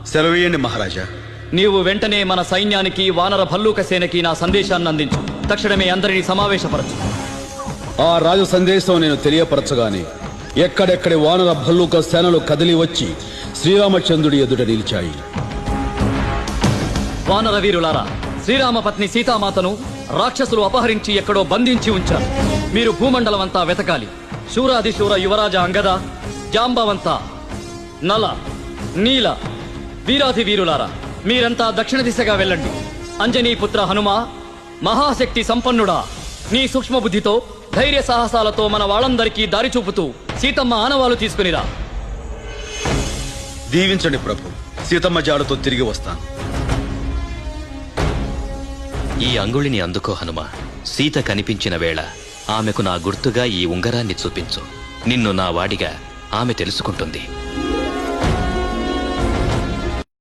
సెలవేయండి మహారాజా. నీవు వెంటనే మన సైన్యానికి, వానర భల్లూక సేనకి నా సందేశాన్ని అందించు. తక్షణమే అందరినీ సమావేశపరచు. ఆ రాజు సందేశం నేను తెలియపరచగానే ఎక్కడెక్కడి వానర భల్లూక సేనలు కదిలి వచ్చి శ్రీరామచంద్రుడి ఎదుట నిలిచాయి. వానర వీరులారా, శ్రీరామ పత్ని సీతామాతను రాక్షసులు అపహరించి ఎక్కడో బంధించి ఉంచారు. మీరు భూమండలం అంతా వెతకాలి. శూరాదిశూర యువరాజ అంగద, జాంబవంత, నల, నీల, వీరాధి వీరులారా, మీరంతా దక్షిణ దిశగా వెళ్ళండి. అంజనీపుత్ర హనుమ, మహాశక్తి సంపన్నుడా, నీ సూక్ష్మ బుద్ధితో, ధైర్య సాహసాలతో మన వాళ్ళందరికీ దారి చూపుతూ సీతమ్మ ఆనవాలు తీసుకునిరా. దీవించండి ప్రభు. సీతమ్మ జాడతో తిరిగి వస్తాను. ఈ అంగుళిని అందుకో హనుమ. సీత కనిపించిన వేళ ఆమెకు నా గుర్తుగా ఈ ఉంగరాన్ని చూపించు. నిన్ను నా వాడిగా ఆమె తెలుసుకుంటుంది.